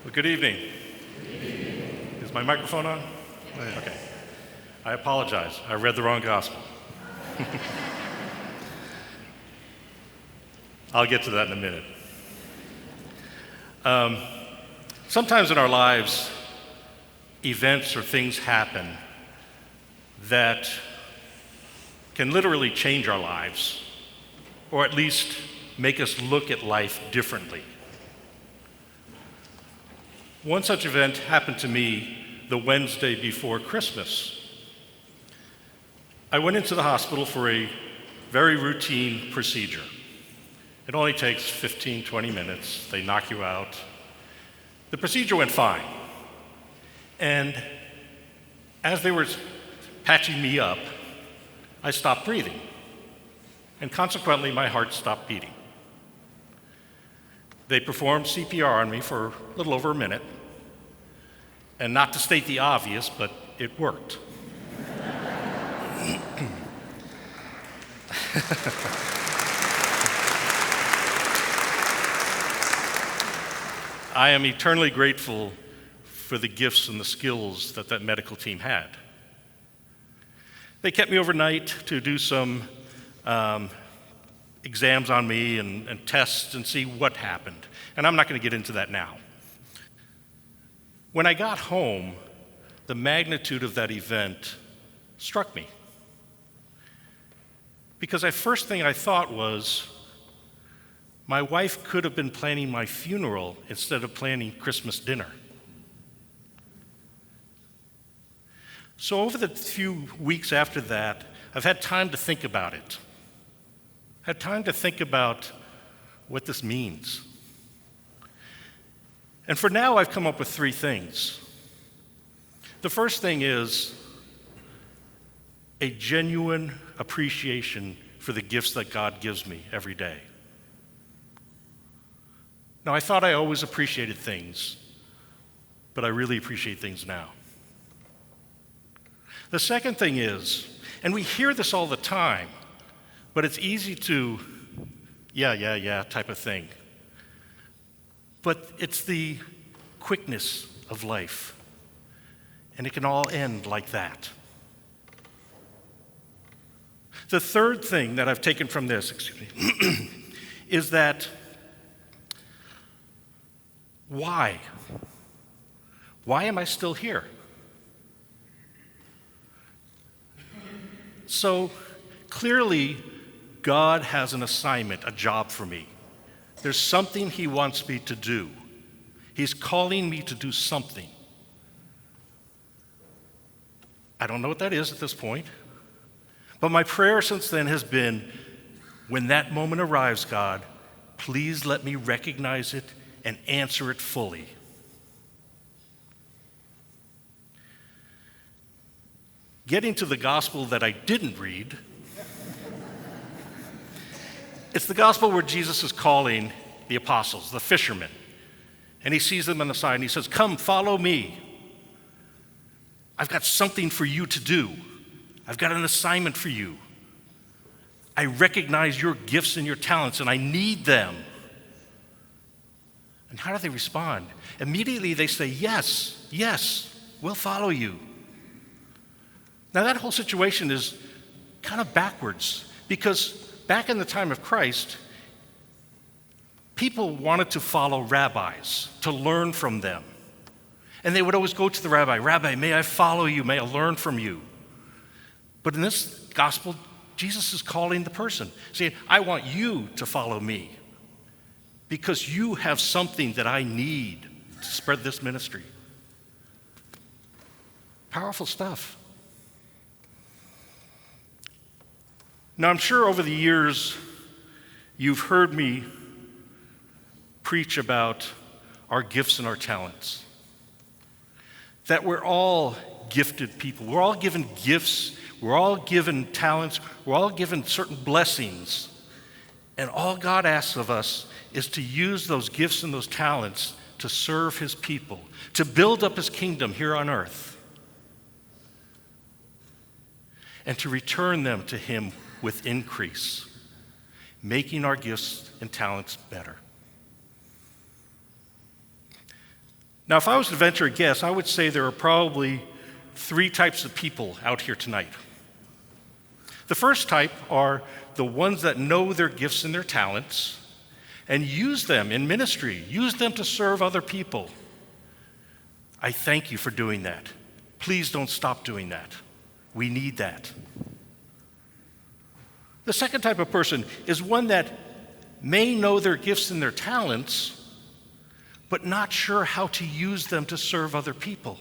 Well, good evening. Is my microphone on? Okay. I apologize. I read the wrong gospel. I'll get to that in a minute. Sometimes in our lives, events or things happen that can literally change our lives, or at least make us look at life differently. One such event happened to me the Wednesday before Christmas. I went into the hospital for a very routine procedure. It only takes 15, 20 minutes. They knock you out. The procedure went fine. And as they were patching me up, I stopped breathing. And consequently, my heart stopped beating. They performed CPR on me for a little over a minute. And not to state the obvious, but it worked. I am eternally grateful for the gifts and the skills that medical team had. They kept me overnight to do some exams on me and tests and see what happened. And I'm not going to get into that now. When I got home, the magnitude of that event struck me. Because the first thing I thought was, my wife could have been planning my funeral instead of planning Christmas dinner. So over the few weeks after that, I've had time to think about it. Had time to think about what this means. And for now, I've come up with three things. The first thing is a genuine appreciation for the gifts that God gives me every day. Now, I thought I always appreciated things, but I really appreciate things now. The second thing is, and we hear this all the time, but it's easy to, yeah, type of thing. But it's the quickness of life, and it can all end like that. The third thing that I've taken from this, is that why? Why am I still here? So clearly, God has an assignment, a job for me. There's something He wants me to do. He's calling me to do something. I don't know what that is at this point, but my prayer since then has been, when that moment arrives, God, please let me recognize it and answer it fully. Getting to the gospel that I didn't read, it's the gospel where Jesus is calling the apostles, the fishermen, and He sees them on the side and He says, "Come, follow me. I've got something for you to do. I've got an assignment for you. I recognize your gifts and your talents, and I need them." And how do they respond? Immediately they say, yes, we'll follow you. Now that whole situation is kind of backwards, because back in the time of Christ, people wanted to follow rabbis, to learn from them. And they would always go to the rabbi, "Rabbi, may I follow you? May I learn from you?" But in this gospel, Jesus is calling the person, saying, "I want you to follow me, because you have something that I need to spread this ministry." Powerful stuff. Now, I'm sure over the years, you've heard me preach about our gifts and our talents. That we're all gifted people. We're all given gifts. We're all given talents. We're all given certain blessings. And all God asks of us is to use those gifts and those talents to serve His people, to build up His kingdom here on earth, and to return them to Him with increase, making our gifts and talents better. Now, if I was to venture a guess, I would say there are probably three types of people out here tonight. The first type are the ones that know their gifts and their talents and use them in ministry, use them to serve other people. I thank you for doing that. Please don't stop doing that. We need that. The second type of person is one that may know their gifts and their talents, but not sure how to use them to serve other people.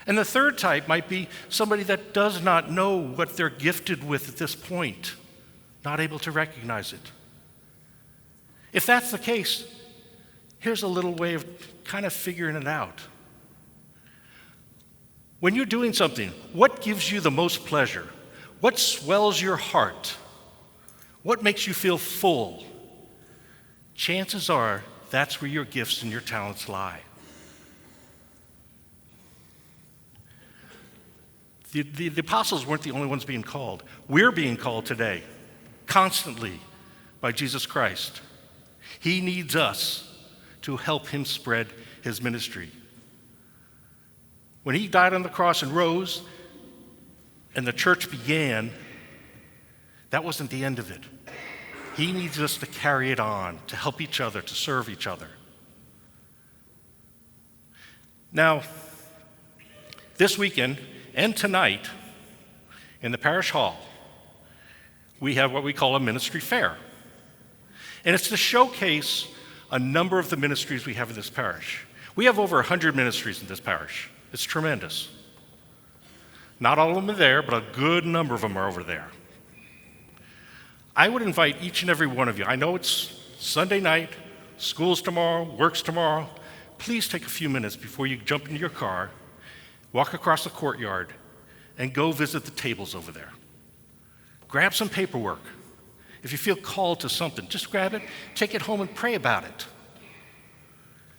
And the third type might be somebody that does not know what they're gifted with at this point, not able to recognize it. If that's the case, here's a little way of kind of figuring it out. When you're doing something, what gives you the most pleasure? What swells your heart? What makes you feel full? Chances are that's where your gifts and your talents lie. The apostles weren't the only ones being called. We're being called today, constantly, by Jesus Christ. He needs us to help him spread his ministry. When he died on the cross and rose, and the church began, that wasn't the end of it. He needs us to carry it on, to help each other, to serve each other. Now, this weekend and tonight, in the parish hall, we have what we call a ministry fair. And it's to showcase a number of the ministries we have in this parish. We have over 100 ministries in this parish. It's tremendous. Not all of them are there, but a good number of them are over there. I would invite each and every one of you, I know it's Sunday night, school's tomorrow, work's tomorrow. Please take a few minutes before you jump into your car, walk across the courtyard, and go visit the tables over there. Grab some paperwork. If you feel called to something, just grab it, take it home and pray about it.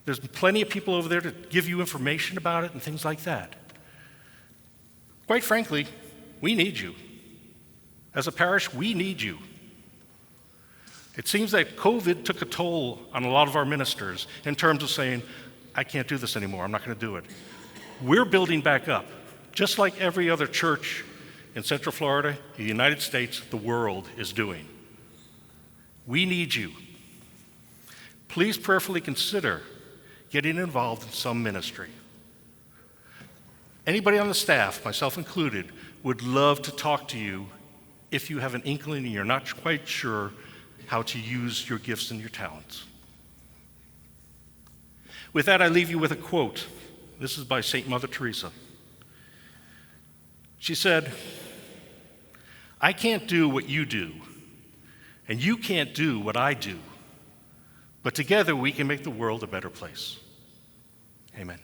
There's plenty of people over there to give you information about it and things like that. Quite frankly, we need you. As a parish, we need you. It seems that COVID took a toll on a lot of our ministers in terms of saying, I can't do this anymore, I'm not going to do it. We're building back up, just like every other church in Central Florida, the United States, the world is doing. We need you. Please prayerfully consider getting involved in some ministry. Anybody on the staff, myself included, would love to talk to you if you have an inkling and you're not quite sure how to use your gifts and your talents. With that, I leave you with a quote. This is by St. Mother Teresa. She said, I can't do what you do, and you can't do what I do, but together we can make the world a better place. Amen.